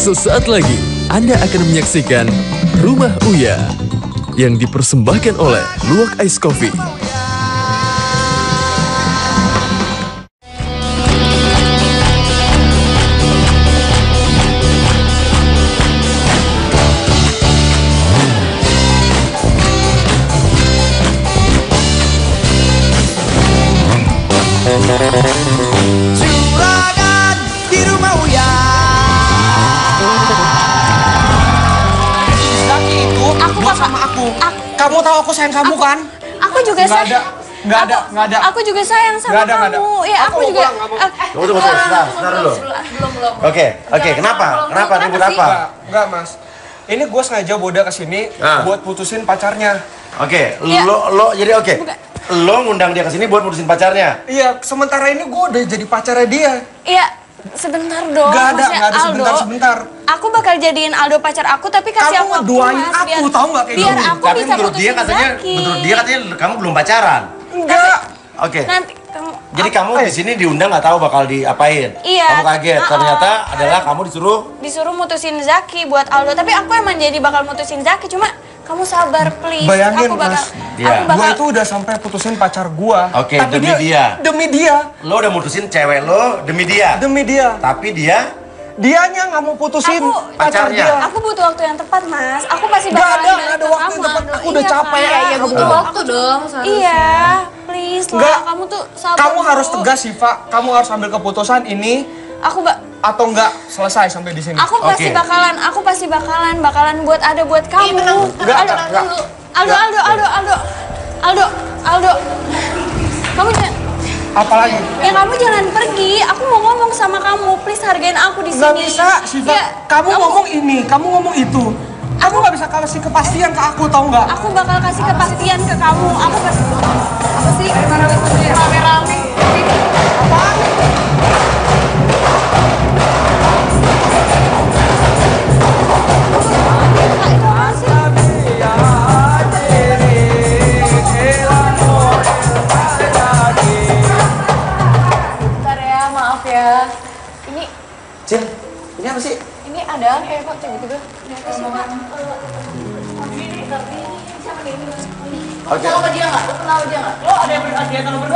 Sesaat lagi Anda akan menyaksikan Rumah Uya yang dipersembahkan oleh Luwak Ice Coffee. Juragan di Rumah Uya. Zaki itu buat sama aku. Kamu tahu aku sayang kamu kan? Aku juga sayang. Nggak ada. Aku juga sayang sama kamu. Ya, aku juga. Tunggu, sebentar dulu. Belum. Oke, kenapa? Kenapa ribut apa? Enggak, Mas. Ini gue sengaja Boda kesini buat putusin pacarnya. Oke, Iya. lo jadi oke. Lo ngundang dia kesini buat putusin pacarnya. Iya, sementara ini gue udah jadi pacarnya dia. Iya, sebentar dong. Nggak ada Maksudnya, sebentar. Aku bakal jadiin Aldo pacar aku, tapi kasih Kamu aku waktu, ngeduain Mas, aku, tahu nggak kayak biar gitu? aku Tapi bisa menurut dia putusin katanya kamu belum pacaran. Enggak. Oke. Nanti kamu. Jadi kamu di sini diundang nggak tahu bakal diapain. Iya. Kamu kaget. Ternyata adalah kamu disuruh mutusin Zaki buat Aldo, tapi aku emang jadi bakal mutusin Zaki, cuma kamu sabar please. Bayangin, aku bakal, Mas. Iya. Gue itu udah sampai putusin pacar gue. Oke, Tapi demi dia. Demi dia. Lo udah mutusin cewek lo demi dia. Demi dia. Tapi Dianya nggak mau putusin pacar pacarnya. dia. Aku butuh waktu yang tepat, Mas. Aku pasti Nggak bakalan ada balik waktu ke yang kamu, tepat. Aldo. Aku udah Iya, capek. Kak. Iya, butuh waktu dong seharusnya. Iya, please Nggak. lah. Kamu tuh sabar Kamu harus dulu. tegas, Siva. Kamu harus ambil keputusan ini atau enggak selesai sampai di sini. Aku pasti Oke. bakalan buat ada buat kamu. Enggak. Aldo. Kamu jangan. Apalagi? Ya kamu jangan pergi. Aku mau ngomong sama kamu. Please hargain aku di sini. Nggak bisa, Siva. Ya, kamu ngomong ini, kamu ngomong itu. Kamu nggak bisa kasih kepastian ke aku, tau nggak? Aku bakal kasih kepastian ke kamu. Aku pasti. Apa sih? Rame-rame. Apaan? Itu apa sih? Bentar ya, maaf ya. Ini Cil, ini apa sih? Ini ada kok tiba-tiba. Kenapa sih, Pak? Oke. Kenal sama dia nggak? Lo kenal dia nggak? Lo ada yang berdua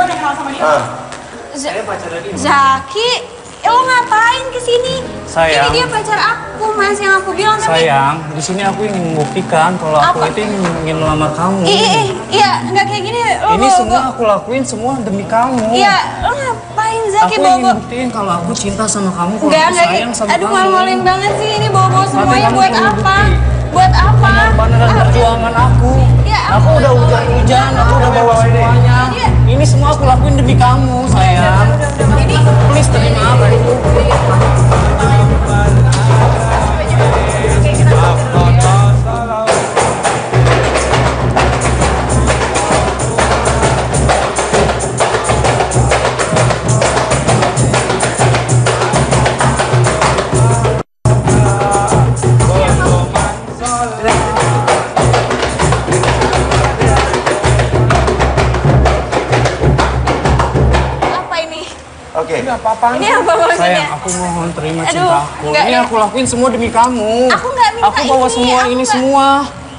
yang kenal sama dia? Zaki, lo ngapain kesini? Sayang. Ini dia pacar aku, Mas, yang aku bilang. Tapi Sayang, di sini aku ingin membuktikan kalau aku Apa? itu ingin melamar kamu. Iya, nggak kayak gini. Lo Ini semua aku lakuin semua demi kamu. Iya, lo ngapain Zaki Aku bawa? ingin buktiin kalau aku cinta sama kamu, kalau Enggak, aku enggak. sayang sama Aduh, kamu. malu-maluin banget sih ini bawa-bawa semuanya kamu buat ingin apa? bukti. Buat apa? Pengorbanan dan perjuangan aku. Ya, Aku udah hujan-hujan, aku udah bawa semuanya. Iya. Ini semua aku lakuin demi kamu, sayang. Ini Please terima apa itu. apa ini? Oke. Ini apa-apaan? Ini apa maksudnya? Sayang, aku mohon terima Aduh, cintaku. enggak, Ini ya. aku lakuin semua demi kamu. Aku nggak minta Aku bawa ini, semua aku ini nggak- semua.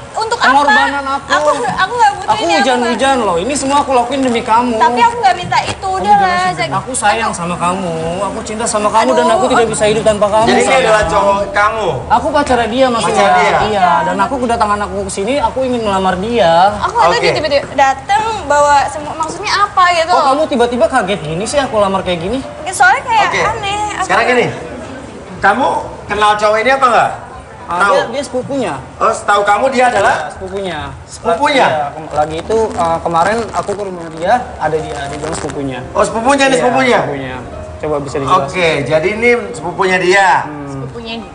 Untuk Pengorbanan apa? aku. Aku nggak butuh Aku ini. hujan-hujan loh. Ini semua aku lakuin demi kamu. Tapi aku nggak minta itu. Udahlah, Zaki. Aku sayang sama kamu. Aku cinta sama kamu dan Aduh, aku tidak bisa hidup tanpa kamu. Jadi ini sayang. adalah cowok kamu. Aku pacarnya dia maksudnya. Pacar dia? Iya, dan aku kedatangan aku ke sini, aku ingin melamar dia. Aku nggak tahu Oke. dia tiba-tiba datang bawa semua. Maksudnya apa gitu? Kok kamu tiba-tiba kaget gini sih aku lamar kayak gini? Soalnya kayak Oke. aneh. Aku Sekarang nggak- gini. Kamu kenal cowok ini apa enggak? Tahu. Dia sepupunya. Oh, setahu kamu dia adalah Sepupunya. Sepupunya? Iya, lagi itu kemarin aku ke rumah dia, ada dia bilang sepupunya. Oh, sepupunya nih Iya, sepupunya. sepupunya. Coba bisa dijelaskan. Oke, jadi ini sepupunya dia. Sepupunya yang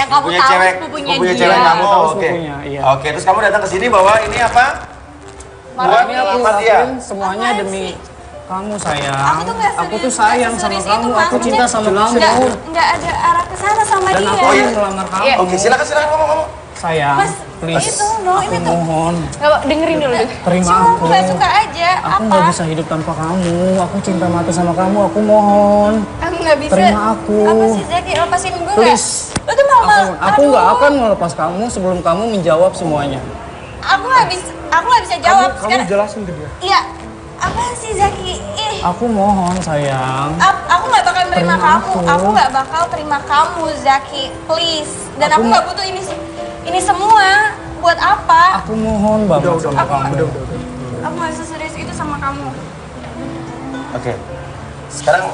kamu Sepupunya tahu cewek, sepupunya sepupunya dia. cewek kamu. Tahu Oke. sepupunya, iya. Oke, terus kamu datang ke sini bawa ini apa? Buat Ini aku melamar dia. lakuin semuanya Apaan demi sih? kamu sayang. Aku tuh nggak Aku serius, tuh sayang nggak sama serius kamu. itu, Aku Mas. cinta sama kamu. Nggak ada arah ke sana sama Dan dia. aku ingin melamar kamu. Iya. Oke, silakan ngomong. Sayang, Mas, please. itu, no, aku ini tuh. mohon. Gak, dengerin dulu. Terima Cuma aku. gak suka aja. Aku nggak bisa hidup tanpa kamu. Aku cinta mati sama kamu. Aku mohon. Aku nggak bisa. Terima aku. Apa sih Zaki? Lepasin gue nggak? Please. Lo tuh mau Aku nggak akan melepas kamu sebelum kamu menjawab semuanya. Aku nggak bisa jawab. Kamu jelasin ke dia. Iya. Apa sih Zaki? Ih. Aku mohon sayang. Aku nggak bakal terima Terima kamu. aku. Aku nggak bakal terima kamu, Zaki. Please. Dan Aku aku nggak butuh ini semua. Buat apa? Aku mohon banget sama kamu. Aku nggak seserius itu sama kamu. Oke. Sekarang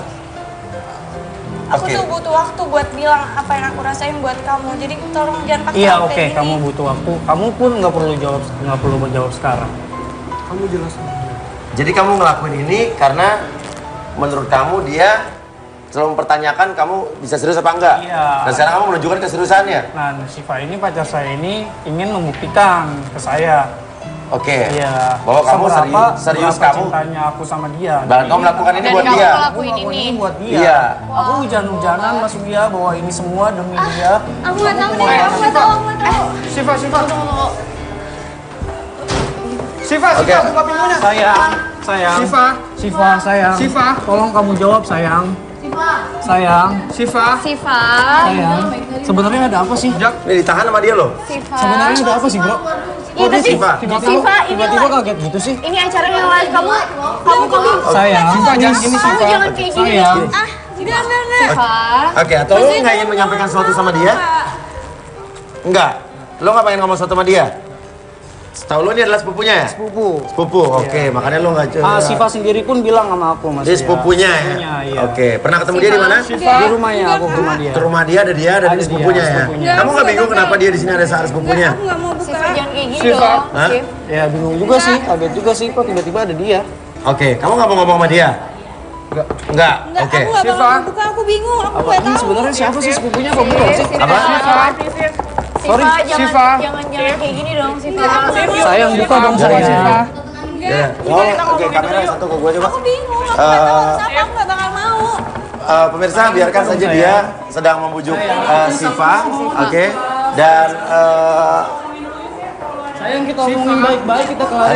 Aku Oke. tuh butuh waktu buat bilang apa yang aku rasain buat kamu. Jadi tolong jangan paksa Iya aku oke, kayak gini. kamu butuh waktu. Kamu pun nggak perlu menjawab sekarang. Kamu jelasin. jadi kamu ngelakuin ini karena menurut kamu dia selalu mempertanyakan kamu bisa serius apa enggak? Iya. Dan sekarang kamu menunjukkan keseriusannya. Nah, Siva ini pacar saya ini ingin membuktikan ke saya. Oke. Iya. Bahwa kamu serius seberapa kamu. cintanya aku sama dia. Dan kamu melakukan ini Dan buat kamu dia. ngelakuin ini. buat dia. Iya. Aku hujan-hujanan masuk dia bahwa ini semua demi dia. Aku nggak tahu deh. Aku nggak tahu. Siva. Siva, Oke. buka pintunya. Sayang. Siva, sayang. Siva. Tolong kamu jawab, sayang. Sayang. Siva. Sayang. Sebenarnya ada apa sih? Ini ditahan sama dia loh. Sebenarnya ada apa sih, Bro? Iya, tapi Siva. Tiba-tiba kaget gitu sih. ini acara yang live kamu. Sayang. Siva, jangan gini, Kamu Siva. jangan kayak gini. Sayang. Enggak. Oke, atau lo nggak ingin menyampaikan sesuatu sama dia? Enggak. Lo nggak pengen ngomong sesuatu sama dia? Setahu lo ini adalah sepupunya ya? Sepupu. Sepupu, oke. Makanya lo nggak Siva sendiri pun bilang sama aku, Mas. Dia sepupunya ya? Sepupunya, iya. Oke, pernah ketemu dia di mana? Di rumahnya, aku ke rumah dia. Ke rumah dia ada dia dan Ada ini dia, sepupunya ya? sepupunya. Kamu nggak bingung kenapa dia di sini ada saat sepupunya? Aku nggak mau buka. Jangan kayak gini Siva. dong. Hah? Ya bingung juga sih, kaget juga sih kok tiba-tiba ada dia. Oke, kamu nggak mau ngomong sama dia? Enggak. Oke. Aku nggak bakal buka. Aku bingung. Aku Apa nggak ini tahu. sebenarnya siapa sih sepupunya kok bukan sih? Apa? Sorry, Siva, jangan kayak gini dong, Siva. Sayang buka dong sayang. Ya. Oke, kamera satu ke gue coba. Aku bingung. Aku nggak tahu harus apa. Aku nggak bakal mau. Pemirsa, biarkan saja dia sedang membujuk Siva, oke? Dan Sayang kita omongin baik-baik kita kelarin.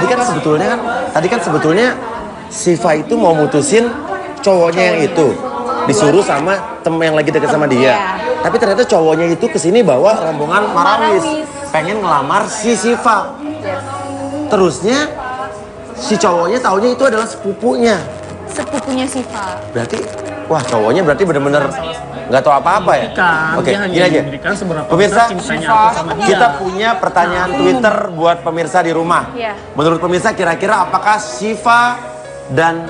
tadi kan sebetulnya Siva itu mau mutusin cowoknya yang itu, disuruh sama temen yang lagi deket sama dia. Tapi ternyata cowoknya itu kesini bawa rombongan Marawis, pengen ngelamar si Siva. Terusnya si cowoknya taunya itu adalah sepupunya. Sepupunya Siva. Berarti, wah cowoknya berarti bener-bener nggak tahu apa-apa ya? Oke, gini aja. Pemirsa, kita punya pertanyaan Twitter buat pemirsa di rumah. Iya. Menurut pemirsa kira-kira apakah Siva dan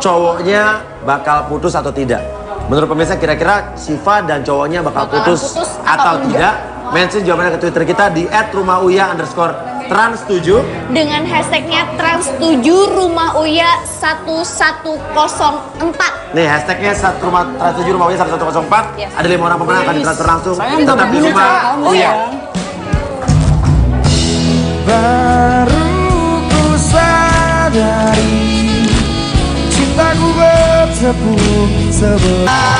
cowoknya bakal putus atau tidak? Menurut pemirsa kira-kira Siva dan cowoknya bakal putus atau tidak? Mention jawabannya ke Twitter kita di @rumah_uya_trans7. Dengan hashtagnya trans7 rumah uya 1104. Nih hashtagnya trans7 rumah uya 1104. Yes. Ada 5 orang pemenang akan ditransfer langsung. Sayang, Tetap di rumah Uya. Baru ku sadari cintaku bertepuk sebelah.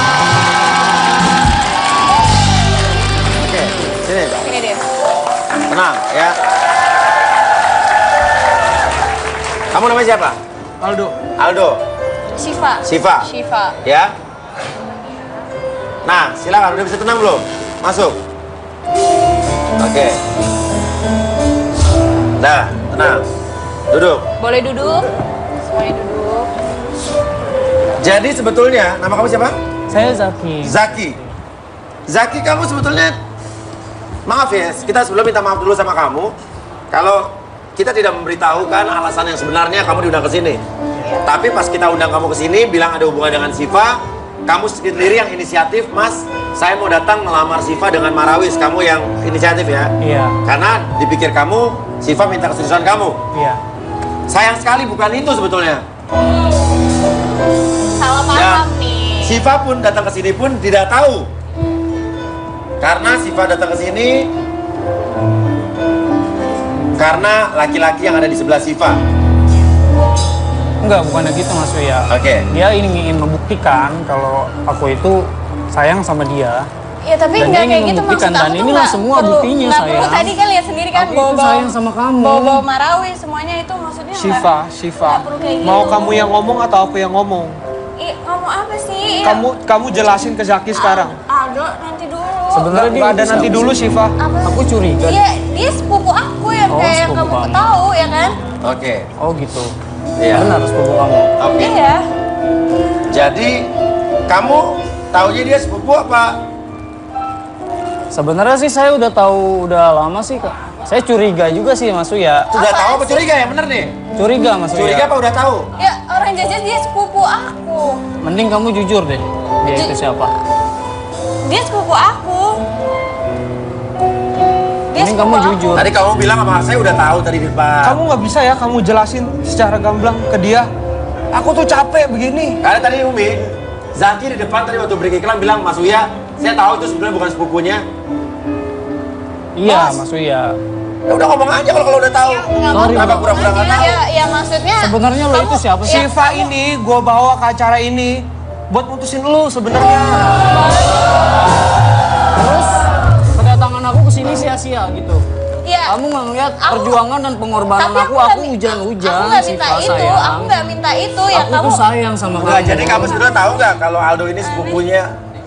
Oke, sini. Ini dia. Tenang ya. Kamu namanya siapa? Aldo. Aldo. Siva. Siva. Ya. Nah, silakan. Udah bisa tenang belum? Masuk. Oke. Nah, tenang. Duduk. Boleh duduk? Semuanya duduk. Jadi sebetulnya nama kamu siapa? Saya Zaki. Zaki. Zaki, kamu sebetulnya maaf ya, kita sebelum minta maaf dulu sama kamu kalau kita tidak memberitahukan alasan yang sebenarnya kamu diundang ke sini. Tapi pas kita undang kamu ke sini bilang ada hubungan dengan Siva, kamu sendiri yang inisiatif, Mas. Saya mau datang melamar Siva dengan Marawis. Kamu yang inisiatif ya? Iya. Karena dipikir kamu, Siva minta keseriusan kamu. Iya. Sayang sekali bukan itu sebetulnya. Salah paham nih. Siva pun datang ke sini pun tidak tahu. Karena Siva datang ke sini karena laki-laki yang ada di sebelah Siva. Enggak, bukannya gitu Mas Uya. Oke. Dia ingin membuktikan kalau aku itu sayang sama dia. Ya tapi Dan nggak dia kayak ingin gitu maksud membuktikan, aku dan tuh inilah nggak semua perlu, buktinya, nggak perlu. sayang. Tadi kan lihat sendiri kan Aku itu sayang sama kamu. bawa Marawi semuanya itu maksudnya Syifa, nggak perlu kayak gitu. mau kamu yang ngomong atau aku yang ngomong? Ngomong apa sih? Kamu jelasin ke Zaki sekarang. Aldo nanti dulu. Sebenarnya dia Nggak ada nanti dulu, Syifa. Apa sih? Aku curiga. Iya, dia sepupu aku yang Oh, kayak yang sepupu kamu kamu. tahu ya kan? Oke. Oh gitu. Iya. Benar sepupu kamu. Oke. Iya. Jadi kamu taunya dia sepupu apa? Sebenarnya sih saya udah tahu udah lama sih Kak. Saya curiga juga sih Mas Uya. Sudah tahu apa curiga ya? Bener nih. Curiga Mas Uya. Curiga apa udah tahu? Ya orang jajan dia sepupu aku. Mending kamu jujur deh. Dia itu siapa? Dia sepupu aku. Mending kamu jujur. Tadi kamu bilang sama saya udah tahu tadi di depan. Kamu nggak bisa ya kamu jelasin secara gamblang ke dia. Aku tuh capek begini. Karena tadi Umi, Zaki di depan tadi waktu break iklan bilang, Mas Uya, saya tahu itu sebenarnya bukan sepupunya. Iya Mas Uya. Ya udah ngomong aja kalau udah tahu. Sorry, Kenapa Mbak. pura-pura nggak tahu? Ya maksudnya. Sebenarnya lo itu siapa sih? Syifa ini gue bawa ke acara ini buat mutusin lu sebenarnya. Terus kedatangan aku kesini sia-sia gitu. Ya. Kamu nggak ngeliat Aku- perjuangan dan pengorbanan Tapi aku nggak mi- hujan-hujan. Aku nggak minta Syifa, itu. sayang. Aku nggak minta itu ya Aku kamu. tuh sayang sama Enggak, kamu. jadi kamu sebenarnya tahu nggak kalau Aldo ini sepupunya,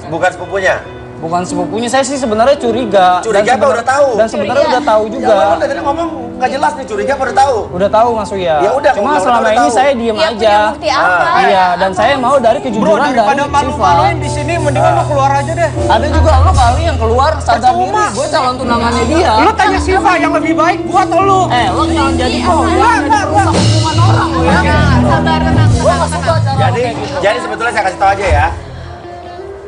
bukan sepupunya? Bukan sepupunya, saya sih sebenarnya curiga. Curiga apa udah tahu? Dan sebenarnya Curiga. udah tahu Ya juga. Allah, tadi ngomong nggak jelas nih, curiga apa udah tahu? Udah tahu Mas Uya. Ya udah, Cuma kalau selama udah ini tahu. saya diem Ya, aja. punya bukti apa? Iya, dan saya mau dari Bro, kejujuran dari daripada Syifa. malu-maluin di sini mendingan lu keluar aja deh. Ada juga lo kali yang keluar sadar diri, Percuma. gue calon tunangannya dia. Lu tanya Syifa yang lebih baik gua atau lu? Lo jangan jadi jadi perusak hubungan orang lo ya. Sabar, tenang, Gue gak suka cara Jadi, kayak gitu. jadi sebetulnya saya kasih tahu aja ya.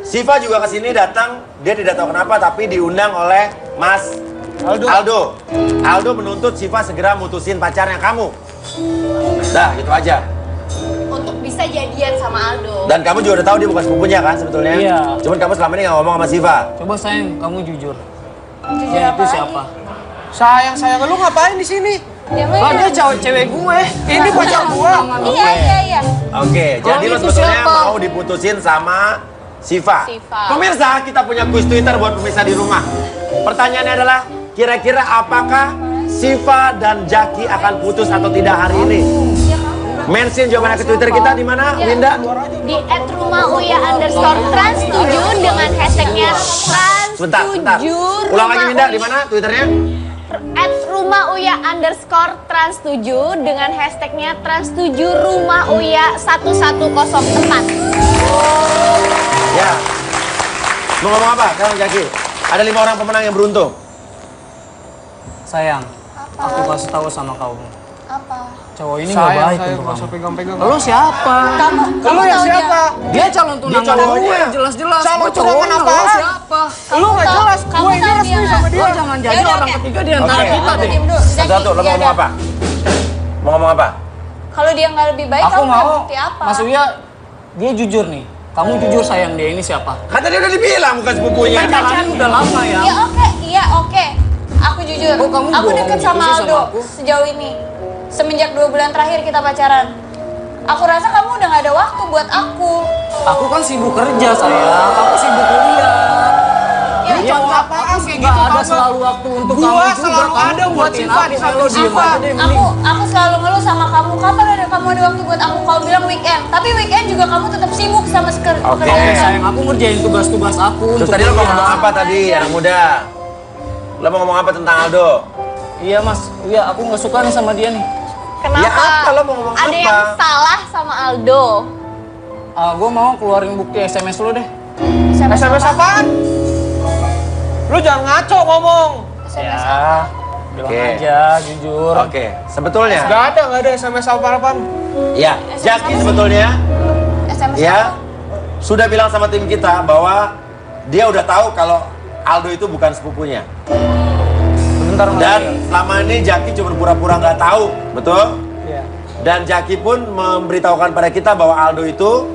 Syifa juga kesini datang, dia tidak tahu kenapa tapi diundang oleh Mas Aldo. Aldo menuntut Syifa segera mutusin pacarnya kamu. Dah, gitu aja. Untuk bisa jadian sama Aldo. Dan kamu juga udah tahu dia bukan sepupunya kan sebetulnya? Iya. Cuman kamu selama ini nggak ngomong sama Syifa. Coba sayang, kamu jujur. Jujur Dia apa itu lagi? siapa? Sayang lu ngapain di sini? Ya, Oh, dia cewek gue. Ini pacar gua. Iya. Oke, Kalau jadi lo itu sebetulnya siapa? mau diputusin sama Syifa. Syifa. Pemirsa, kita punya kuis Twitter buat pemirsa di rumah. Pertanyaannya adalah, kira-kira apakah Syifa dan Zaki akan putus atau tidak hari ini? Mention jawabannya ke Twitter kita di mana, Winda? Di @rumah_uya_trans7 dengan hashtagnya Sebentar. trans7. Ulang lagi Winda, di mana Twitternya? @rumah_uya_trans7 dengan hashtagnya trans7 rumah uya 1104. Ya. Mau ngomong apa sekarang Zaki? Ada 5 orang pemenang yang beruntung. Sayang, aku kasih tahu sama kamu. Apa? Cowok ini nggak baik untuk nggak usah kamu. pegang-pegang. Lo siapa? Kamu Lu yang tahu dia? siapa? Dia calon tunangan cowoknya. gue, jelas-jelas. Calon Gue cowoknya, tunangan lo apaan? siapa? Lu nggak tahu- jelas, kamu gue ini tahu resmi dia sama nggak? dia. Lo jangan jadi Yaudah, orang oke. ketiga di antara Oke. kita deh. Diam dulu. Zaki, Satu, lo mau iya ngomong dah. apa? Mau ngomong apa? Kalau dia nggak lebih baik, Aku kamu nggak mau, bukti apa? Mas Uya, dia jujur nih. Kamu jujur sayang, dia ini siapa? Kan tadi udah dibilang bukan sepupunya. Kan jalannya udah lama ya. Ya oke, iya oke. Aku jujur. Oh, kamu aku bohong deket gitu sama sih sama Aldo aku? sejauh ini. Semenjak 2 bulan terakhir kita pacaran. Aku rasa kamu udah gak ada waktu buat aku. Aku kan sibuk kerja sayang, aku sibuk kuliah. Ya, Iya, cowok nggak, apaan aku kayak nggak gitu, ada kamu? selalu waktu untuk Gua kamu juga. selalu Kamu ada buat buatin Syifa aku, di samping lo diem Syifa. aja deh, mending. aku selalu ngeluh sama kamu. Kapan ada kamu ada waktu buat aku? Kau bilang weekend, tapi weekend juga kamu tetap sibuk sama Oke. pekerjaan. Sayang, aku ngerjain tugas-tugas aku. Terus untuk tadi lo mau kuliah. ngomong apa tadi, anak muda? Lo mau ngomong apa tentang Aldo? Iya mas, iya aku nggak suka nih sama dia nih. Kenapa? Ya apa? Lo mau ngomong ada apa? yang salah sama Aldo. Gue mau keluarin bukti SMS lo deh. SMS apaan? Lu jangan ngaco ngomong. SMS Ya, bilang Oke. aja, jujur. Oke, sebetulnya, Gak ada SMS apa-apaan. ya, Zaki sebetulnya, SMS ya, sudah bilang sama tim kita bahwa dia udah tahu kalau Aldo itu bukan sepupunya. Sebentar Mas. Dan selama ini Zaki cuma pura-pura nggak tahu, betul? Iya. Dan Zaki pun memberitahukan pada kita bahwa Aldo itu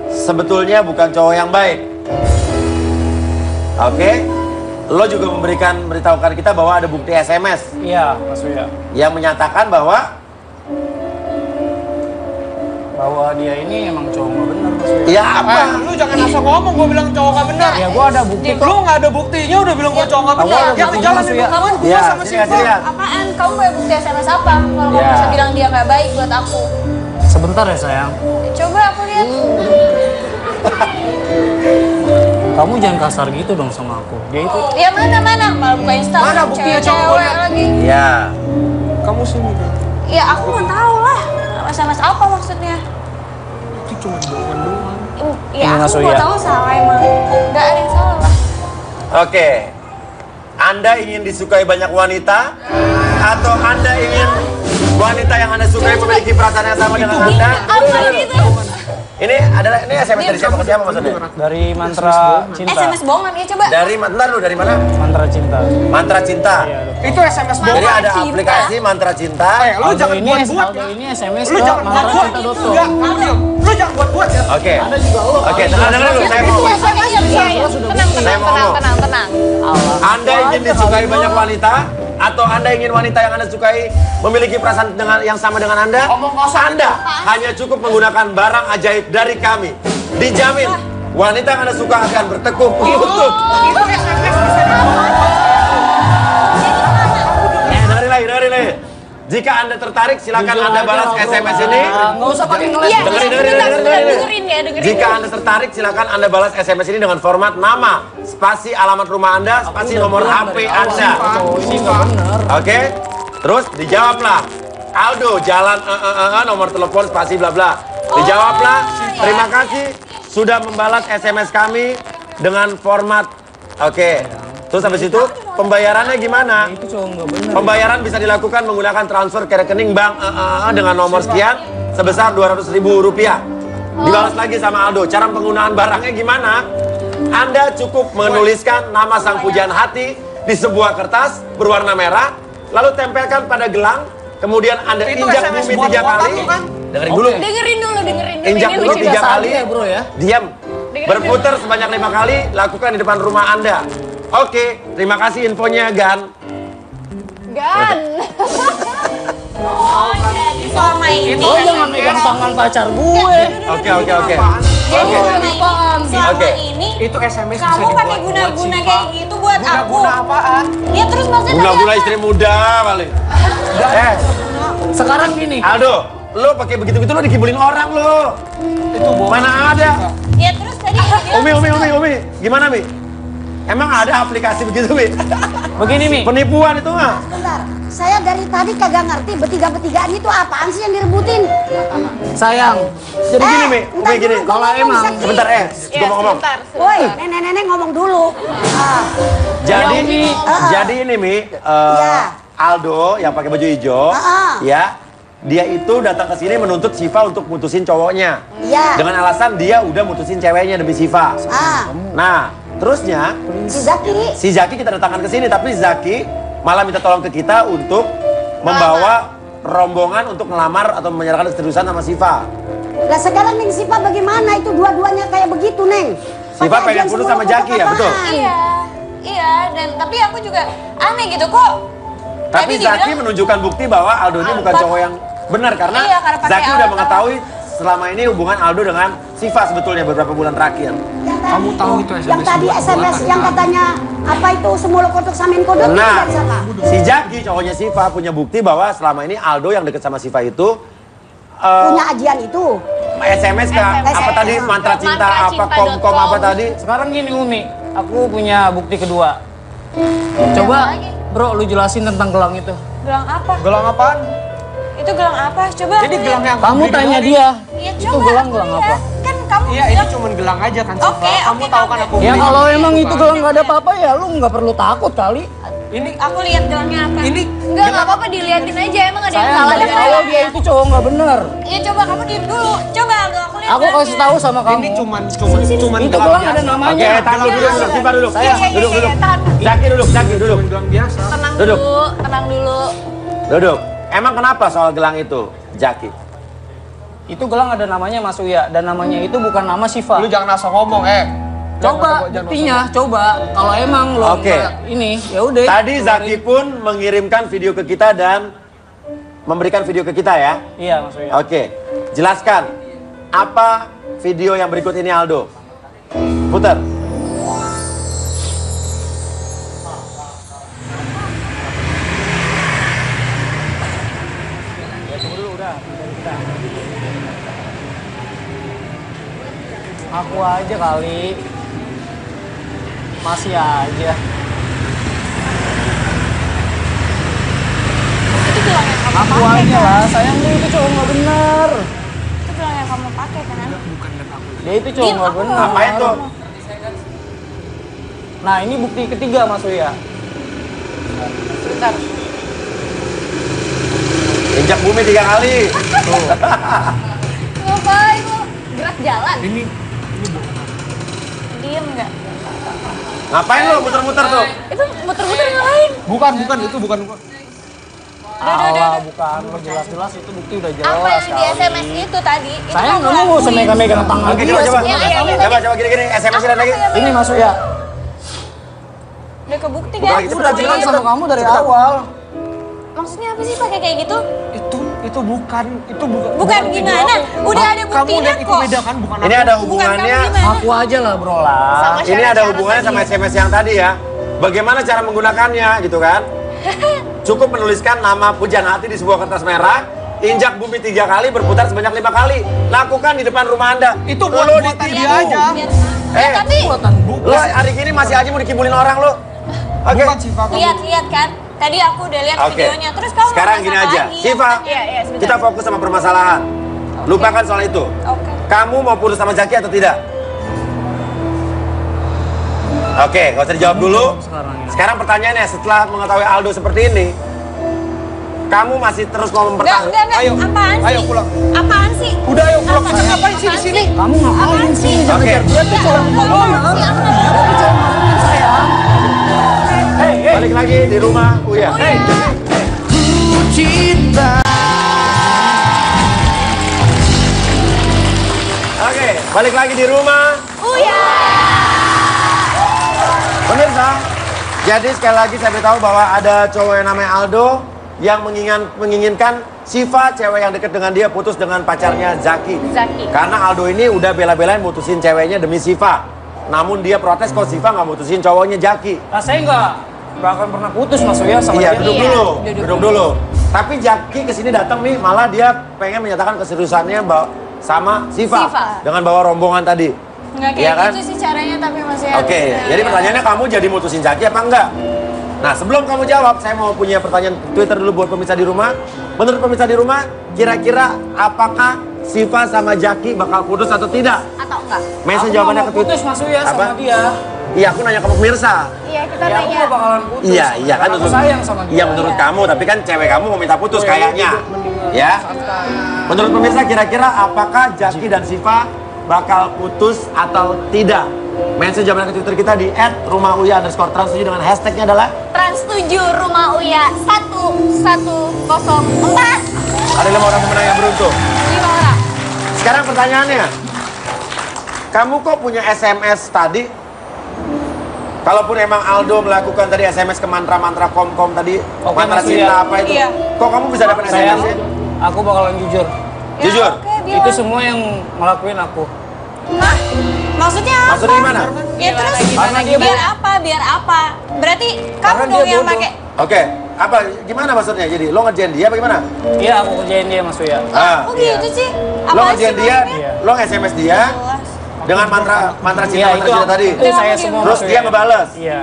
sebetulnya bukan cowok yang baik. Oke? Lo juga memberitahukan kita bahwa ada bukti SMS Iya, Mas Uya. yang menyatakan bahwa Bahwa dia ini emang cowok nggak bener. Ya apa? Lu jangan asal ngomong, gua bilang cowok gak benar. Ya gua ada bukti kok. Lu gak ada buktinya udah bilang gua cowok gak benar. ada Yang buktinya, jalan Mas itu Uya. kamu gua Ya, sama sini si kasih lihat. Apaan? Kamu punya bukti SMS apa? Kalau kamu Ya. bisa bilang dia nggak baik buat aku. Sebentar ya sayang. Coba aku lihat. Kamu jangan kasar gitu dong sama aku. Dia itu Ya mana malah buka Instagram. Mana buktinya, cewek-cewek cowok? lagi. Ya. Kamu sini. Ya aku mau tahu lah. SMS apa maksudnya? Itu cuma bohongan doang. Ya Ini Mas aku mau Uya. tahu salah emang. Nggak ada yang salah lah. Oke. Anda ingin disukai banyak wanita atau Anda ingin wanita yang Anda sukai memiliki perasaan yang sama dengan Anda? Apa gitu? Ini adalah SMS dari siapa ke siapa maksudnya? dari mantra cinta. SMS bohongan ya coba. Dari bentar lu dari mana? Mantra cinta. Mantra Cinta. Itu SMS Jadi bohongan. ada Cinta. aplikasi Mantra Cinta. Lu Aldo jangan ini buat-buat Aldo ya. ini SMS Lu ke jangan buat-buat. mantracinta.com. Enggak, kamu diam. Lu jangan buat-buat ya. Oke. Oke, tenang dulu saya mau. Tenang. Anda ingin disukai banyak wanita atau Anda ingin wanita yang Anda sukai memiliki perasaan yang sama dengan Anda? Anda hanya cukup menggunakan barang ajaib dari kami. Dijamin wanita yang Anda suka akan bertekuk lutut. Itu SMS bisa Dengerin lagi. Jika Anda tertarik, silakan Jujur Anda aja, balas bro. SMS ini. Nggak usah pakai ngeles. Iya, Dengerin. dengerin ya, dengerin. Jika Anda tertarik, silakan Anda balas SMS ini dengan format nama, spasi alamat rumah Anda, spasi nomor HP Anda. Oh, ini nggak benar. Oke? Terus dijawablah. Aldo, jalan nomor telepon spasi bla bla. Dijawablah. Terima kasih sudah membalas SMS kami dengan format. Oke. Terus habis itu pembayarannya gimana? Itu cowok nggak benar. Pembayaran bisa dilakukan menggunakan transfer ke rekening bank dengan nomor sekian sebesar Rp200.000. Dibalas lagi sama Aldo. Cara penggunaan barangnya gimana? Anda cukup menuliskan nama sang pujaan hati di sebuah kertas berwarna merah, lalu tempelkan pada gelang, kemudian Anda Itu injak SMS bumi buat 3 kali. otak kan? Dengerin dulu. Dengerin dulu. Injak Ini dulu lucu. 3 kali. ya, bro, ya. Diam. Berputar sebanyak 5 kali, lakukan di depan rumah Anda. Oke, terima kasih infonya, Gan. Gan. Oh, jadi selama ini. Lo jangan megang tangan pacar gue. Oke. Jadi selama Oke. ini Itu SMS bisa kamu pakai dibuat-buat, guna-guna Siva. kayak gitu buat aku. Guna apaan? Ya terus maksudnya Gula-gula tadi istri muda paling. Sekarang gini. Aldo, lo pakai begitu-begitu lo dikibulin orang lo. Itu bohong. Mana ada? Ya terus tadi dia bilang, Umi. Gimana, Mi? Emang ada aplikasi begitu, Mi? Begini Mi. Penipuan itu mah. Bentar, saya dari tadi kagak ngerti bertiga-bertigaan itu apaan sih yang direbutin? Sayang. Jadi gini, Mi. bentar Umi gini. dulu, Kalau ngomong emang- bisa gini. Sebentar, ya gua mau ngomong. sebentar. Woi, nenek-nenek ngomong dulu. Jadi, Mi. jadi ini, Mi. Iya. Aldo yang pakai baju hijau, ya. Dia itu datang ke sini menuntut Siva untuk mutusin cowoknya. Iya. Dengan alasan dia udah mutusin ceweknya demi Siva. Nah, terusnya Si Zaki. si Zaki kita datangkan ke sini, tapi Zaki malah minta tolong ke kita untuk membawa rombongan untuk melamar atau menyerahkan keseriusan sama Siva. Lah sekarang Neng Siva bagaimana? Itu dua-duanya kayak begitu, Neng. Siva Pakai pengen ajian putus semua sama Jaki ya, betul? kotak-kotakan. Iya, dan tapi aku juga aneh gitu kok. Tapi Tadi Zaki dibilang- menunjukkan bukti bahwa Aldo ini bukan cowok yang benar karena Iya, karena pakai Zaki udah alat mengetahui selama ini hubungan Aldo dengan Siva sebetulnya beberapa bulan terakhir. Yang tadi Kamu tahu itu Yang SMS tadi buat-buatan, SMS yang kan? katanya apa itu semula kotak samin kodok itu Nah, dari siapa? si Jaki cowoknya Siva punya bukti bahwa selama ini Aldo yang deket sama Siva itu Punya ajian itu. SMS ke apa tadi mantra cinta apa kom apa tadi. Sekarang gini Umi. Aku punya bukti kedua. Coba lagi? bro lu jelasin tentang gelang itu. Gelang apa? Gelang apaan? Itu gelang apa? Coba. Jadi aku gelang lihat. yang Kamu beli di tanya luar dia. Iya, Itu coba gelang aku gelang lihat. apa? Kan kamu Iya, ini bilang- cuma gelang aja kan, Siva. Oke, Kamu oke, tahu kan kamu. aku Ya beli kalau di emang itu kan? gelang nggak ada apa-apa ya lu nggak perlu takut kali. Ini Aku lihat gelangnya apa? Ini Enggak apa-apa diliatin aja. Emang ada yang Sayang salah dari dengan awal gelangnya? dia itu cowok nggak bener. Iya, coba kamu diem dulu. Coba aku lihat. Aku kasih tahu sama kamu. ini cuman Itu gelang ada namanya. Oke, tahan dulu, Siva duduk. Iya, Duduk. tahan. Zaki duduk. cuman gelang biasa. Tenang Duduk. dulu, tenang dulu. Duduk. Emang kenapa soal gelang itu, Jaki? Itu gelang ada namanya Mas Uya dan namanya itu bukan nama Siva. Lu jangan asal ngomong, Coba buktinya, coba. Kalau emang lo Oke. nggak ini, ya udah. Tadi Zaki pun mengirimkan video ke kita dan memberikan video ke kita ya. Iya Mas Uya. Oke, jelaskan apa video yang berikut ini Aldo. Putar. Aku aja kali. Masih aja. Itu gelang yang kamu Aku pakai aja kan? lah, sayang dia itu cowok nggak benar. Itu gelang yang kamu pakai kan? Dia itu cowok Diam, nggak aku benar. Ngapain tuh? Nah ini bukti ketiga Mas Uya. Sebentar. Injak bumi 3 kali. Ngapain lo? Gerak jalan? Diem nggak? Ngapain lo muter-muter tuh? Itu muter-muter ngapain? Bukan, itu bukan. Alah bukan, udah jelas-jelas itu bukti udah jelas. Apa yang di kali. SMS itu tadi? Itu Sayang kamu kamu nggak usah lakuin. megang-megang tangan Oke, dia. coba. Iya, iya, iya. Coba gini. SMS lihat lagi. Ini Mas Uya. Udah kebukti Bukan kan? lagi, Udah jelas Semuanya. sama kamu dari awal. Maksudnya apa sih pakai kayak gitu? Itu bukan. Bukan gimana? Udah ada Kamu buktinya lihat itu kok. beda kan, bukan Ini aku. ada Bukan kamu hubungannya. gimana? Aku aja lah bro lah. Sama Ini ada syarat-syarat hubungannya sama tadi. SMS yang tadi ya. Bagaimana cara menggunakannya gitu kan? Cukup menuliskan nama pujaan hati di sebuah kertas merah, injak bumi 3 kali, berputar sebanyak 5 kali. Lakukan di depan rumah Anda. Itu Lo buatan ditipu. dia aja. Ya tapi Lo hari ini masih aja mau dikibulin orang lo. Oke. Bukan Siva kamu. lihat kan. Tadi aku udah lihat Oke. videonya. Terus kamu mau Sekarang bahas gini apa aja. lagi? Siva, Iya, sebentar. kita fokus sama permasalahan. Lupakan soal itu. Oke. Kamu mau putus sama Zaki atau tidak? Oke, gak usah dijawab dulu. Sekarang pertanyaannya, setelah mengetahui Aldo seperti ini, kamu masih terus mau mempertahankan? Enggak. Ayo. Apaan sih? Ayo, pulang. Apaan sih? Udah ayo pulang. Apaan? Ngapain sih di sini? Kamu ngapain sih? Jangan Oke. kejar dia tuh cowok nggak benar. Dia tuh cowok nggak benar sayang. Balik lagi di rumah Uya. Hey. Oke, balik lagi di rumah. Uya. Pemirsa, jadi sekali lagi saya beritahu bahwa ada cowok yang namanya Aldo yang menginginkan Siva, cewek yang dekat dengan dia, putus dengan pacarnya Zaki. Zaki. Karena Aldo ini udah bela-belain mutusin ceweknya demi Siva. Namun dia protes kok Siva nggak mutusin cowoknya Zaki. Nah saya nggak akan pernah putus Mas Uya sama Iya, dia. duduk Iya, dulu. duduk Duduk dulu. Tapi Zaki kesini datang nih, malah dia pengen menyatakan keseriusannya sama Siva. Siva. Dengan bawa rombongan tadi. Nggak kayak Iya kan? gitu sih caranya tapi masih. Oke, jadi pertanyaannya kamu jadi mutusin Zaki apa enggak? Nah, sebelum kamu jawab, saya mau punya pertanyaan Twitter dulu buat pemirsa di rumah. Menurut pemirsa di rumah, kira-kira apakah Siva sama Zaki bakal putus atau tidak? Atau enggak? Mention Aku jawabannya nggak ke mau putus Twitter. Mas Uya Apa? sama dia. Iya, aku nanya ke pemirsa. Iya, kita Ya aku nanya. nggak bakalan putus. Iya, iya kan Karena aku menurut sayang sama dia. Iya, menurut kamu, tapi kan cewek kamu mau minta putus Oh, iya, kayaknya. mendingan Ya. santai. Menurut pemirsa kira-kira apakah Zaki dan Siva bakal putus atau tidak? Mention jawabannya ke Twitter kita di @rumah_uya_trans7 dengan hashtagnya adalah Trans7 Rumah Uya 1104. ada 5 orang pemenang yang beruntung. 5 orang. Sekarang pertanyaannya, kamu kok punya SMS tadi? Kalaupun emang Aldo melakukan tadi SMS ke mantra-mantra kom-kom tadi, Oke, mantra Mas cinta Uya. apa itu? Iya. Kok kamu bisa dapat Sayang, SMS-nya? aku bakalan jujur. Jujur? Ya, oke, bilang. Itu semua yang ngelakuin aku. Hah? Maksudnya apa? Maksudnya gimana? Ya terus Karena dia biar apa? Biar apa? Berarti kamu Karena dong dia yang bodoh. pakai. Oke, apa? Gimana maksudnya? Jadi lo ngerjain dia apa gimana? Iya, aku kerjain dia Mas Uya. Ah, Kok gitu sih? lo Apa ngerjain sih dia, maksudnya? lo SMS dia Jelas. dengan mantra cinta, Iya, mantra cinta tadi. itu saya Dia semua Terus Mas dia Uya. ngebales. Iya.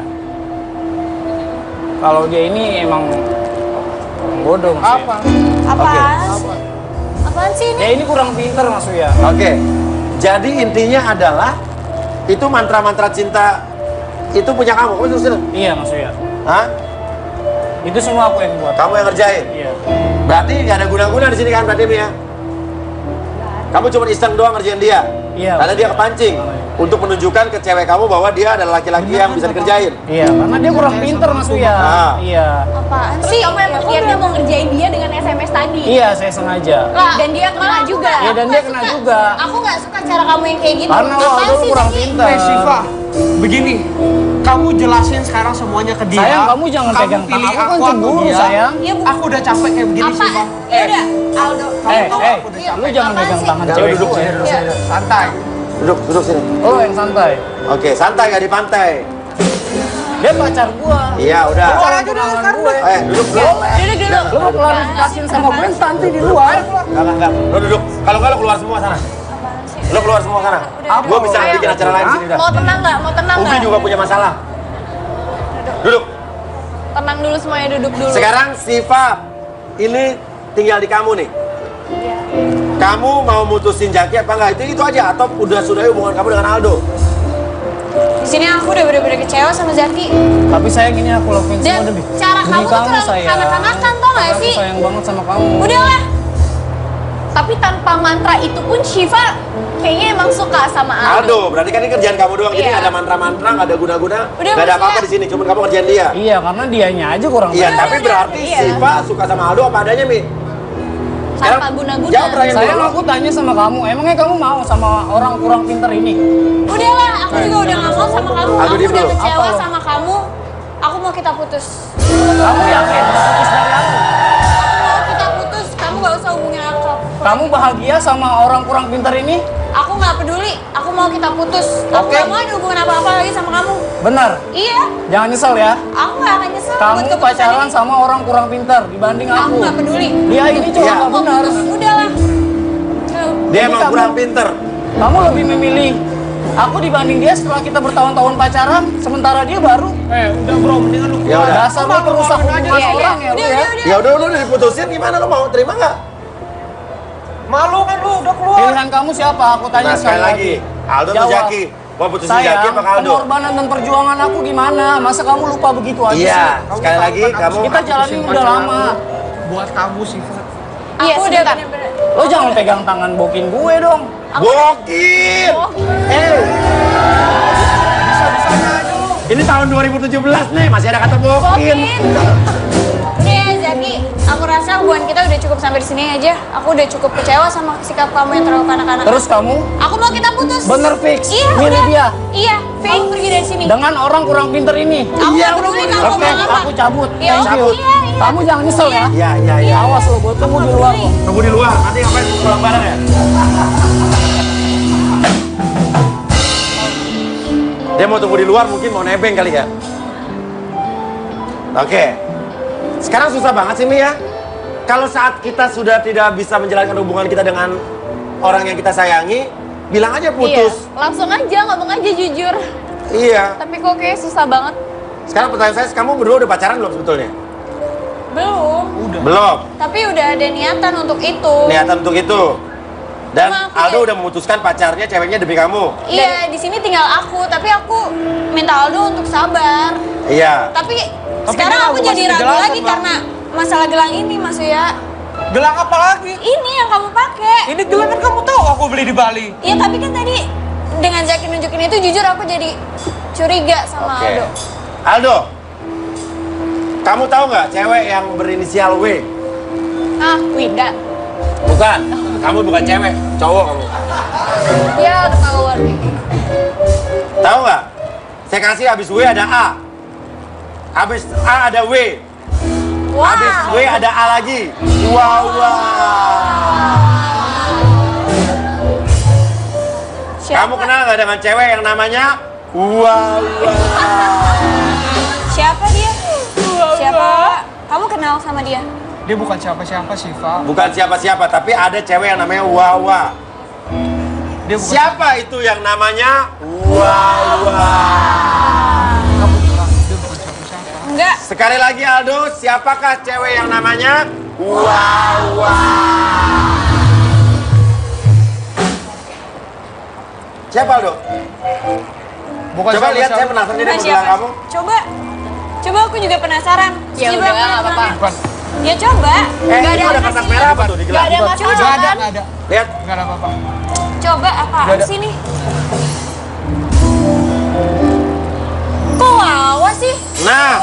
Kalau dia ini emang bodoh Mas Uya. Apaan sih? Apaan sih ini? Ya ini kurang pinter Mas Uya. Oke, jadi intinya adalah itu mantra-mantra cinta itu punya kamu. Kamu terus Iya Mas Uya. Hah? Itu semua aku yang buat. Kamu yang ngerjain. Iya. Berarti nggak ada guna-guna di sini kan berarti ya? Kamu cuma iseng doang ngerjain dia. Iya. Karena dia kepancing untuk menunjukkan ke cewek kamu bahwa dia adalah laki-laki yang bisa dikerjain. Iya, karena dia kurang pinter Mas Uya. Ah. Iya. Apaan sih? Kamu emang niatnya mau ngerjain dia dengan SMS tadi? Iya, saya sengaja. Dan dia kena juga? Iya, dan dia kena juga. Aku nggak suka cara kamu yang kayak gitu. Karena lo Apaan Aldo sih, kurang Zaki? pinter. Siva, begini, kamu jelasin sekarang semuanya ke dia. Sayang, kamu jangan pegang pilih tangan. Aku kan atau cemburu, dia. sayang. Iya, Bu. Aku udah capek kayak begini Apa? Siva. Ya udah, Aldo. Lu jangan pegang tangan Lu cewek duduk gue. sini, duduk Iya. sini. Santai. Duduk sini. Lo yang santai. Oke, santai gak di pantai. Dia pacar gua. Iya, udah. Orang tunangan gue. Duduk dulu. Duduk dulu. Lu mau klarifikasiin sama gue nanti di luar. Enggak. Lu duduk. Kalau enggak lu keluar semua sana. Lu keluar semua sana. Gua bisa bikin acara lain sini dah. Mau tenang nggak? Mau tenang Ubi nggak? juga punya masalah. Duduk. Tenang dulu semuanya, duduk dulu. Sekarang Siva ini tinggal di kamu nih. Kamu mau mutusin Jaki apa enggak? Itu aja atau udah sudahi hubungan kamu dengan Aldo? Di sini aku udah bener-bener kecewa sama Zaki. Tapi sayang ini aku lakuin semua Dan demi cara kamu tuh terlalu sayang. kanak-kanakan, tau gak Aku sih? sayang banget sama kamu. Udahlah. Tapi tanpa mantra itu pun Shiva kayaknya emang suka sama Aldo. Aldo, berarti kan ini kerjaan kamu doang. Jadi Iya. nggak ada mantra-mantra, nggak ada guna-guna, Udah, nggak ada Mas, apa-apa ya. di sini. Cuma kamu kerjaan dia. Iya, karena dianya aja kurang Iya, baik. tapi berarti Iya. Siva suka sama Aldo apa adanya, Mi? Tanpa guna-guna. Jawab pertanyaan Sayang, dulu. aku tanya sama kamu, emangnya kamu mau sama orang kurang pinter ini? Udahlah, aku juga udah gak mau sama kamu. Aldo, Aku diem udah dulu. kecewa Apa lo? sama kamu. Aku mau kita putus. Kamu yakin? Putus dari aku. Aku mau kita putus. Kamu gak usah hubungin aku. Kamu bahagia sama orang kurang pinter ini? Aku gak peduli. Aku mau kita putus. Aku Oke. gak mau ada hubungan apa-apa lagi sama kamu. Benar. Iya, Jangan nyesel ya. aku gak akan nyesel buat Kamu keputusan pacaran ini. sama orang kurang pinter dibanding Aku aku. gak peduli. Dia ini cuma Iya. nggak Aku mau benar. putus. Udahlah. Dia Jadi emang kamu- kurang pinter. Kamu lebih memilih aku dibanding dia setelah kita bertahun-tahun pacaran, sementara dia baru. Udah bro, mendingan lu Ya udah. Dasar lu perusak hubungan Iya, orang ya lu Udah, ya. udah. Ya udah lu diputusin gimana lu mau terima nggak? malu kan lu udah keluar. Pilihan kamu siapa? Aku tanya Nah, sekali lagi, Aldo atau Jawab. Jaki? Mau putusin Sayang, Jaki apa Aldo? pengorbanan dan perjuangan aku gimana? Masa kamu lupa begitu aja Iya, sih? sekali lagi kamu. Kita jalanin udah lama. Buat kamu Siva. Iya, Aku udah sebentar. bener-bener. Lo jangan pegang tangan bokin gue dong. Bokil. Ini tahun 2017 nih, masih ada kata bokil. Udah ya Zaki, aku rasa hubungan kita udah cukup sampai di sini aja. Aku udah cukup kecewa sama sikap kamu yang terlalu kanak-kanak. Terus kamu Aku mau kita putus. bener fix Iya, milih udah. dia Iya, fix pergi dari sini. dengan orang kurang pinter ini. Aku gak peduli kamu Oke, ngomong apa. aku cabut. Iya, Thank you. iya, iya. Kamu jangan nyesel ya. Iya. Awas lo, gue tunggu di luar lo. Tunggu di luar, nanti ngapain pulang bareng ya? Dia mau tunggu di luar, mungkin mau nebeng kali ya. Oke. Sekarang susah banget sih, Mi ya. Kalau saat kita sudah tidak bisa menjalankan hubungan kita dengan orang yang kita sayangi, bilang aja putus. Iya, langsung aja, ngomong aja jujur. Iya. Tapi kok kayak susah banget. Sekarang pertanyaan saya, kamu berdua udah pacaran belum sebetulnya? Belum. Belum. Tapi udah ada niatan untuk itu. Niatan untuk itu. Dan Cuma aku Aldo ya- udah memutuskan pacarnya ceweknya demi kamu. Iya, di sini tinggal aku, tapi aku minta Aldo untuk sabar. Iya. Tapi Tapi sekarang dia aku nggak jadi kasih ragu kejelasan, lagi Bang. karena masalah gelang ini, Mas Uya. Gelang apa lagi? Ini yang kamu pakai. Ini gelang kan kamu tahu aku beli di Bali. Iya, tapi kan tadi dengan Zaki nunjukin itu jujur aku jadi curiga sama Oke. Aldo. Aldo, kamu tahu nggak cewek yang berinisial W? Ah, Winda. Bukan, kamu bukan cewek, cowok kamu. Ya, ketahuan nih. Tahu nggak? Saya kasih habis W ada A, habis A ada W, habis W ada A lagi. Wow. Siapa? Kamu kenal nggak dengan cewek yang namanya Wow? Siapa dia? Siapa? Kamu kenal sama dia? Dia bukan siapa-siapa Siva. Bukan siapa-siapa, tapi ada cewek yang namanya Wawa. Dia bukan Siapa itu yang namanya Wawa? Dia bukan siapa-siapa. Enggak. Sekali lagi Aldo, siapakah cewek yang namanya Wawa? Siapa Aldo? Bukan Coba lihat, saya siapa-siapa. penasaran dia Bukan mau bilang kamu. Coba. Coba aku juga penasaran. Ya Coba udah, aku nggak apa-apa. penasaran. Bukan. Ya coba. Ini ada kertas merah apa tuh di Gak gelang? ada masalah Nggak ada, kan? nggak ada. Lihat, Nggak ada apa-apa. Coba apaan Nggak ada. sih nih? Kok Wawa sih? nah,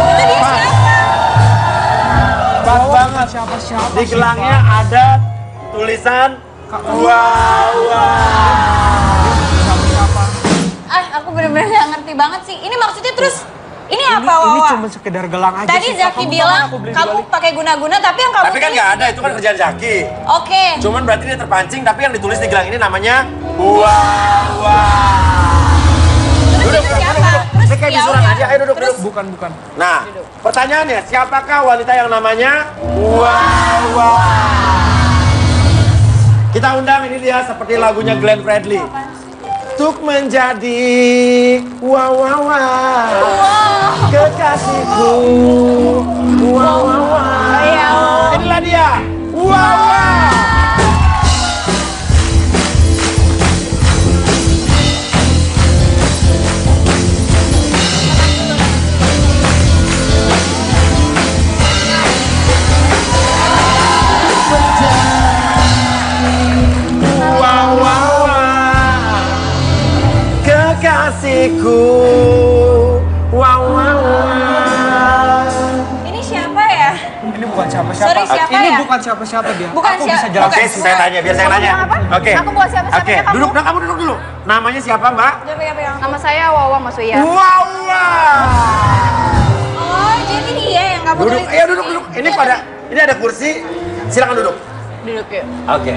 Itu dia siapa? pas banget. Siapa-siapa. Di gelangnya ada tulisan Wawa. Ah, aku bener-bener gak ngerti banget sih. Ini maksudnya terus, ini apa Wawa? Ini cuma sekedar gelang aja Tadi sih. Zaki bilang kamu pakai guna-guna, tapi yang kamu Tapi kan tulis nggak ada, itu kan kerjaan Zaki. Oke. Cuman berarti dia terpancing, tapi yang ditulis di gelang ini namanya Wawa. Terus itu siapa? Terus Ini kayak ya bisulan udah. aja, ayo duduk, Terus duduk. Bukan. Nah, pertanyaannya, siapakah wanita yang namanya Wawa? Kita undang ini dia seperti lagunya Glenn Fredly. Untuk menjadi Wawa, kekasihku, Wawa. Inilah dia, Wawa. Kekasihku, Wawa. Ini siapa ya? Ini bukan siapa-siapa. Sorry, siapa Ini ya? bukan siapa-siapa dia. Bukan Aku siapa- bisa jelasin. Oke, saya tanya, biar saya Kamu tanya. bilang apa? Oke. Aku bukan siapa-siapa, Oke, kamu. duduk, kamu duduk dulu. Namanya siapa, Mbak? Dia pegang-pegang. Nama saya Wawa Masuya. Wawa. Oh, jadi dia yang kamu Duduk, tulis. ayo duduk. Ini ada kursi, silakan duduk. Duduk yuk. Oke.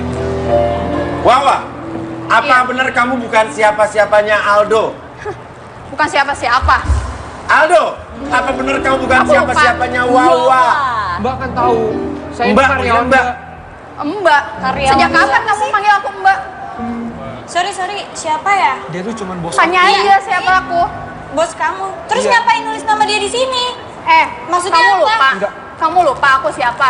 Wawa, apa Iya. benar kamu bukan siapa-siapanya Aldo? Bukan siapa-siapa. Aldo, apa benar kamu bukan Aku lupa. siapa-siapanya Wawa? Mbak kan tahu. Saya Mbak, karyawan Mbak. Mbak. Karyawan Sejak juga kapan kamu sih? panggil aku Mbak? Sorry, siapa ya? Dia tuh cuma bos. Tanya Iya. aja siapa aku. Bos kamu. Terus Iya. ngapain nulis nama dia di sini? Maksudnya kamu apa? lupa? Enggak. Kamu lupa aku siapa?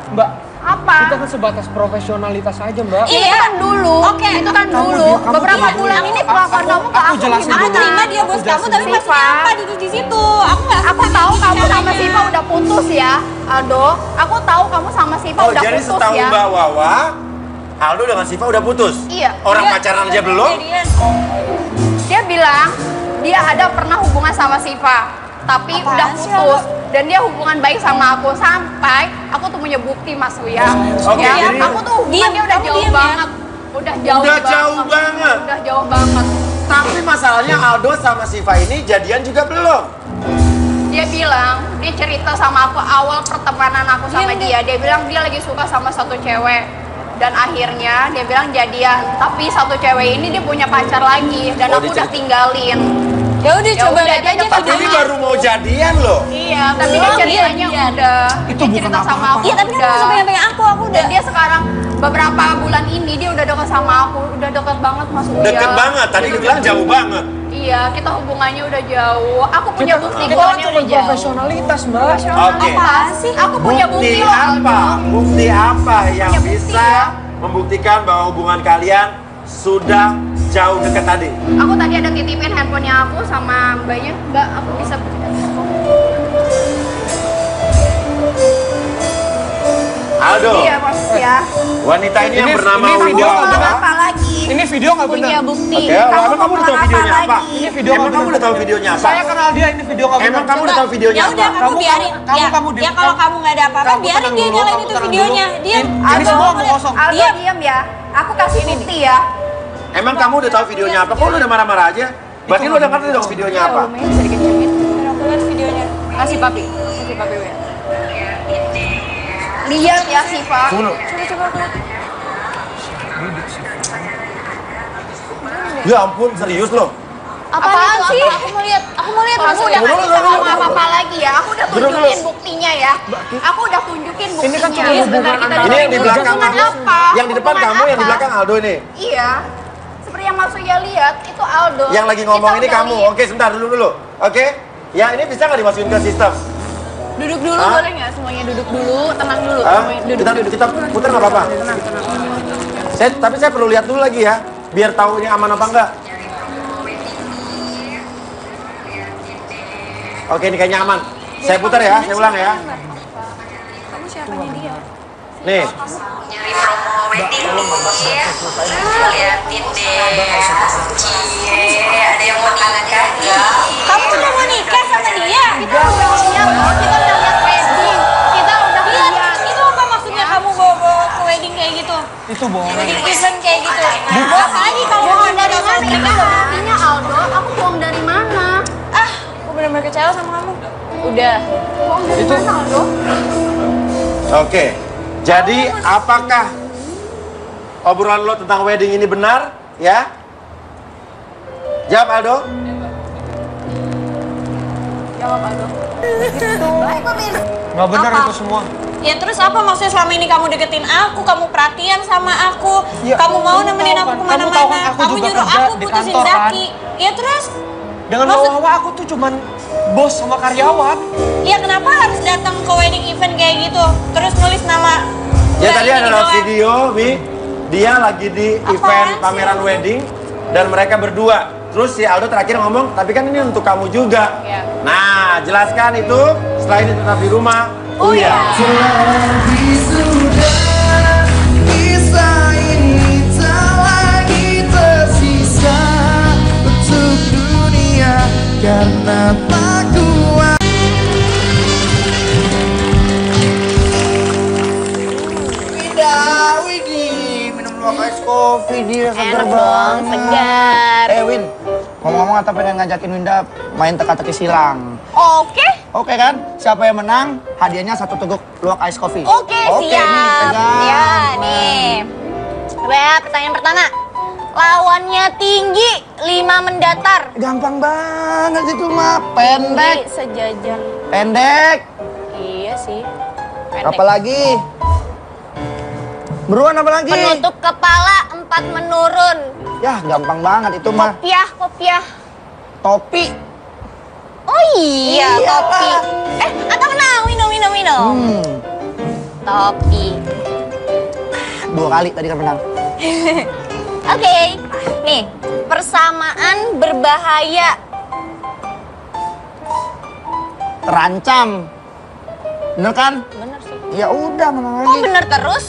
Mbak, Apa? kita kan sebatas profesionalitas aja, Mbak. Itu kan dulu. Oke. Itu kan Kamu dulu. kamu Beberapa dulu. bulan ini Aku- perlakuan aku- kamu ke aku aku jelasin Aku dulu. gimana? terima dia bos kamu, tapi maksudnya Siva. apa di situ? Aku nggak Aku tahu kamu sama Siva udah putus ya, Aldo. Aku tahu kamu sama Siva Oh, udah jadi putus setahu ya. Mbak Wawa, Aldo dengan Siva udah putus? Iya. Orang Iya, pacaran aja udah belum? jadian. Dia bilang dia ada pernah hubungan sama Siva, tapi Apaan udah sih, putus. Aldo? Dan dia hubungan baik sama aku sampai aku tuh punya bukti Mas Uya. Oke, Ya, jadi- aku tuh hubungannya udah kamu jauh diam ya. banget. Udah jauh Udah banget. jauh banget. Udah jauh banget. Tapi masalahnya Aldo sama Siva ini jadian juga belum. Dia bilang, dia cerita sama aku awal pertemanan aku sama Diam, dia. Dia bilang dia lagi suka sama satu cewek. Dan akhirnya dia bilang jadian. Tapi satu cewek ini dia punya pacar lagi. Dan Oh, aku dia udah tinggalin. Ya udah Ya coba udah, lihat dia aja dapat Tapi ini videonya. baru mau jadian loh. Iya, tapi dia Belum, ceritanya iya. udah. Itu Dia bukan cerita sama apa-apa. aku. Iya, tapi kan udah. langsung pegang aku udah. Dan dia sekarang beberapa bulan ini dia udah dekat sama aku. Udah dekat banget Mas Uya. Deket banget, tadi dia bilang jauh banget. Iya, kita hubungannya udah jauh. Aku punya bukti Kita kan hubungannya cuma udah jauh. profesionalitas, Mbak. Oke. Apaan sih? Aku punya Bukti bukti loh, apa? Aldo. Bukti apa yang Punya bukti bisa ya. membuktikan bahwa hubungan kalian sudah jauh dekat tadi? Aku tadi ada titipin handphonenya aku sama mbaknya. Mbak, aku bisa Aldo, Iya, Mas ya. wanita ini yang Ini- bernama ini video Wawa. benar. Apa lagi? Ini video nggak benar. Punya bukti. Oke, emang kamu udah tahu videonya apa? Ini video Emang nggak kamu benar. udah tahu videonya apa? Saya kenal dia, ini video nggak benar. Emang kamu udah tahu videonya Ya udah apa? kamu biarin. kamu Ya diam. kalau kamu nggak ada apa-apa, Kamu biarin tenang dia dulu, nyalain kamu itu tenang videonya. dulu. Diam. Ini semua mau kosong. Aldo, Diam. diam ya. Aku kasih bukti ya. Emang kamu udah tahu videonya apa? Kok lu udah marah-marah aja? Berarti lu udah ngerti dong videonya apa? Lumayan bisa dikencengin. Biar aku lihat videonya. Kasih papi. Kasih papi ya. Lihat ya Siva. Tunggu. Coba aku lihat. Ya ampun, serius loh. Apaan itu? sih? Apa? Aku mau lihat. Aku mau lihat. Kamu Mas udah Uya. nggak bisa ngomong apa-apa lagi ya. Aku udah Duduk tunjukin dulu. buktinya ya. Aku udah tunjukin buktinya. Ini kan cuma Iya, hubungan sebentar, kita antara- Ini yang di dulu. belakang Hubungan kamu. apa? Yang di depan Hubungan kamu, yang di apa? belakang Aldo ini. Iya. Seperti yang Mas Uya lihat, itu Aldo. Yang lagi ngomong Kita ini udah kamu. lihat. Oke, sebentar dulu. Oke? Ya, ini bisa nggak dimasukin ke sistem? Duduk dulu Hah? boleh nggak? Semuanya duduk dulu, tenang dulu. Hah? Semuanya duduk Kita, duduk. kita putar nggak apa-apa? Tapi saya perlu lihat dulu lagi ya, biar tahu ini aman apa enggak. Oke, ini kayaknya aman. Saya putar ya, saya ulang ya. Kamu siapanya dia? Nih, Nyari promo wedding nih, liatin deh. Cie, ada yang mau nikah nggak? Kamu udah mau nikah sama dia? Kita udah lihat, kita udah lihat wedding. Kita udah Lihat, lihat. itu apa maksudnya kamu bawa-bawa ke wedding kayak gitu? Itu bohong. Wedding event kayak gitu. Bohong lagi kalau bohong dari mana? Ini loh buktinya Aldo, aku bohong dari mana? Aku benar-benar kecewa sama kamu. Udah. Bohong dari mana Aldo? Oke, jadi apakah obrolan lo tentang wedding ini benar? Ya? Jawab Aldo. Jawab Aldo. Nggak benar itu semua. Ya terus apa maksudnya selama ini kamu deketin aku, kamu perhatian sama aku, Ya, kamu mau kamu nemenin tahu aku kan, kemana-mana, kamu tahu kan aku kamu juga nyuruh kerja aku di putusin kantor, kan? Zaki. Ya terus? Dengan Maksud- bawa aku tuh cuman bos sama karyawan. Ya kenapa harus datang ke wedding event kayak gitu? Terus nulis nama. Ya Mbak tadi ini ada doang. video, Mi. Dia lagi di event sih? pameran wedding dan mereka berdua. Terus si Aldo terakhir ngomong, tapi kan ini untuk kamu juga. Iya. Nah, jelaskan itu setelah ini tetap di rumah. Oh iya. Kisah ini tak lagi tersisa untuk dunia karena tak kuat. Widih, minum luwak es kopi dia segar Enak dong, banget. segar. Win, ngomong-ngomong Ata pengen ngajakin Winda main teka-teki silang. Oke. Oke kan? Siapa yang menang, hadiahnya 1 teguk luwak es kopi. Oke, Nih, siap. pegang. Ya, nih. Coba pertanyaan pertama. Lawannya tinggi, 5 mendatar. Gampang banget itu mah, pendek. Tinggi, sejajar. Pendek. Iya sih. Pendek. Apa lagi? Beruan apa lagi? Penutup kepala, 4 menurun. Ya, gampang banget itu mah. Kopiah. Topi. Oh iya, Iya, topi. Pak. Atau menang, minum. Topi. 2 kali tadi kan menang. Oke, nih persamaan berbahaya. Terancam. Bener kan? Bener sih. Ya udah, menang Kok lagi. bener terus?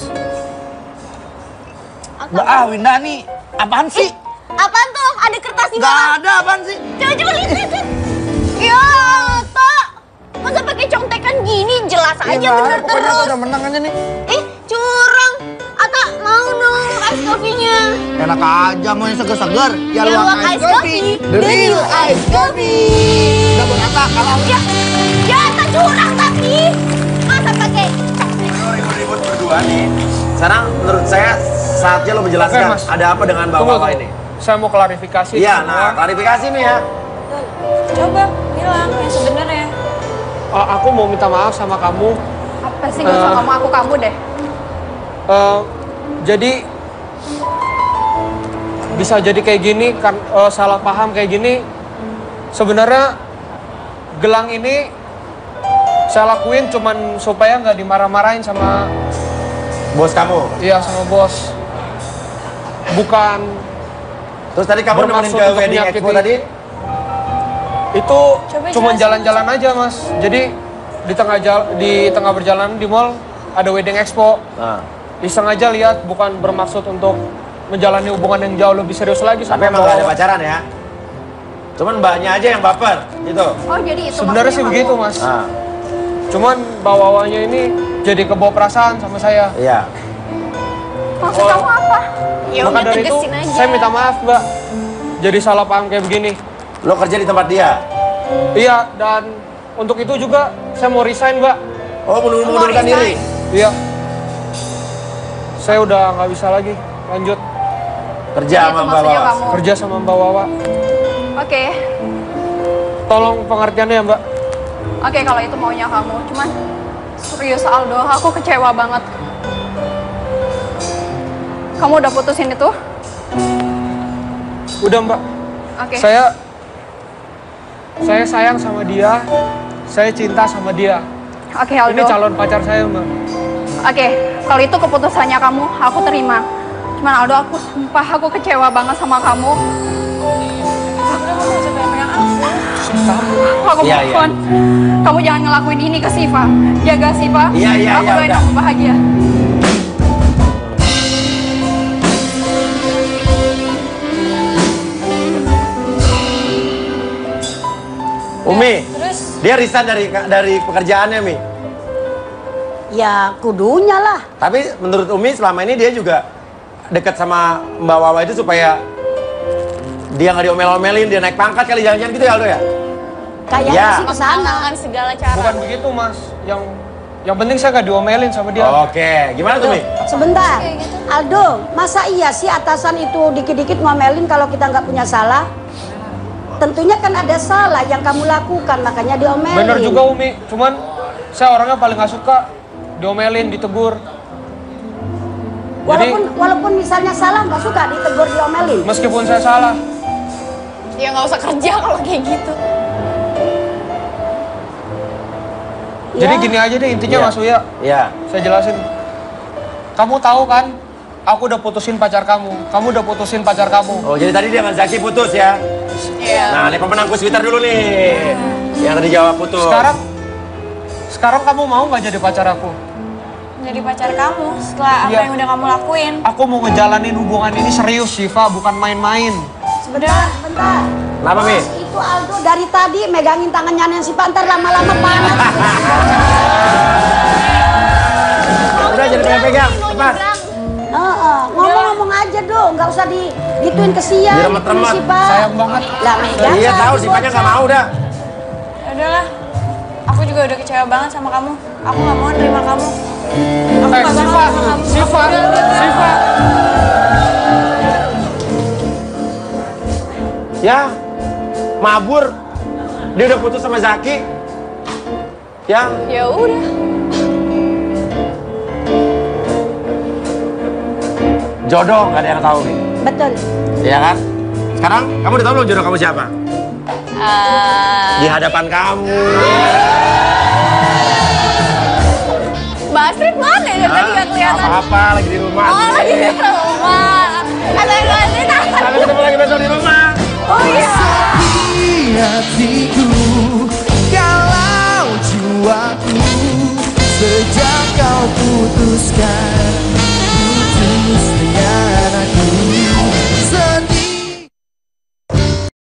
Winda nih, apaan sih? Apaan tuh? Ada kertas di Gak bawah. ada, apaan sih? Coba lihat. Ya, tak. Masa pakai contekan gini jelas aja Ya, bener pokoknya terus. tuh udah menang aja nih. Ih, curang. Ata mau dong es kopinya. Enak aja, mau yang seger-seger. Ya, Ya, luwak luwak ice ice coffee. coffee. The real ice coffee. Udah buat Ata, kalau Ya, tak curang tapi. Masa pakai Ribut-ribut berdua nih. Sekarang menurut saya saatnya lo menjelaskan Oke, Mas. ada apa dengan Tunggu, bapak tunggu. ini. Saya mau klarifikasi. Iya, semua. nah klarifikasi nih ya. Coba bilang yang sebenarnya. Aku mau minta maaf sama kamu. apa sih gak usah ngomong kamu deh. Jadi bisa jadi kayak gini kan, salah paham kayak gini. Sebenarnya gelang ini saya lakuin cuman supaya nggak dimarah-marahin sama Bos kamu. iya sama bos. Bukan Terus tadi kamu nemenin bermaksud ke untuk wedding expo menyakiti. tadi? Itu Coba cuman jelasin, jalan-jalan aja mas. Jadi di tengah berjalan di mall ada wedding expo. Nah. Iseng aja lihat, bukan bermaksud untuk menjalani hubungan yang jauh lebih serius lagi Tapi sama emang gak ada bawa. pacaran ya? Cuman mbaknya aja yang baper, gitu. Oh jadi itu Sebenarnya sih maksudnya begitu kamu. mas. Nah, Cuman bawanya ini jadi kebawa perasaan sama saya. iya. Maksud kamu apa? Ya Maka udah dari itu tegesin aja. saya minta maaf mbak. Jadi salah paham kayak begini. Lo kerja di tempat dia? Iya, dan untuk itu juga saya mau resign mbak. Oh, mengundurkan diri? Iya. Saya udah nggak bisa lagi lanjut Kerja Jadi sama itu Mbak maksudnya Wawas? kamu. kerja sama Mbak Wawa. Oke. Tolong pengertiannya ya mbak. Oke, kalau itu maunya kamu. Cuman serius Aldo, aku kecewa banget. Kamu udah putusin itu? Udah mbak. Oke. Saya sayang sama dia. Saya cinta sama dia. Oke, Aldo. Ini calon pacar saya mbak. Oke, kalau itu keputusannya kamu, aku terima. Cuman Aldo, aku sumpah aku kecewa banget sama kamu. Aku Iya, mohon, kamu jangan ngelakuin ini ke Siva. Jaga Siva. Iya, iya, Aku iya, doain udah. kamu bahagia. Umi, Terus dia resign dari pekerjaannya, Mi. Ya kudunya lah. Tapi menurut Umi selama ini dia juga dekat sama Mbak Wawa itu supaya dia nggak diomel-omelin, dia naik pangkat kali, jangan-jangan gitu ya Aldo ya? Kayaknya Ya. sih kesana. Menghalalkan segala cara. Bukan begitu mas, yang penting saya nggak diomelin sama dia. Oke, gimana tuh Mi? Sebentar, Kayak gitu. Aldo, masa iya sih atasan itu dikit-dikit ngomelin kalau kita nggak punya salah? Tentunya kan ada salah yang kamu lakukan, makanya diomelin. Bener juga Umi, cuman saya orangnya paling nggak suka diomelin, ditegur. Walaupun misalnya salah, nggak suka ditegur diomelin. Meskipun saya salah. Ya nggak usah kerja kalau kayak gitu. Jadi Ya. gini aja deh intinya Iya. Mas Uya. Iya. Saya jelasin. Kamu tahu kan, aku udah putusin pacar kamu. Kamu udah putusin pacar kamu. Oh, jadi tadi dia dengan Zaki putus ya? Iya. Nah, ini pemenang quiz Twitter dulu nih. Yang tadi jawab putus. Sekarang kamu mau nggak jadi pacar aku? Jadi pacar kamu setelah apa Iya. yang udah kamu lakuin. Aku mau ngejalanin hubungan ini serius, Syifa, bukan main-main. Sebentar. Kenapa Mi? Itu Aldo dari tadi megangin tangannya Nancy Pantar lama-lama panas. Udah jadi pegang-pegang, lepas. Ngomong-ngomong aja dong, nggak usah digituin kesian. Diremet-remet. Sayang banget. Lah megang. Iya tahu Sifanya nggak mau dah. Ya udahlah. Aku juga udah kecewa banget sama kamu. Aku nggak mau nerima kamu. Aku nggak bakal Syifa, sama kamu. Syifa, Syifa. Ya, mabur. Dia udah putus sama Zaki. Ya, Ya udah. jodoh nggak ada yang tahu nih. Betul. Iya kan? Sekarang kamu udah tahu belum jodoh kamu siapa? Di hadapan kamu. Mbak Astrid mana ya? Tadi nggak kelihatan. Apa-apa lagi di rumah. Oh lagi di rumah. Ada yang ngasih tangan. Sampai ketemu lagi besok di rumah. Oh iya. Di hatiku, kalau jiwaku sejak kau putuskan putus.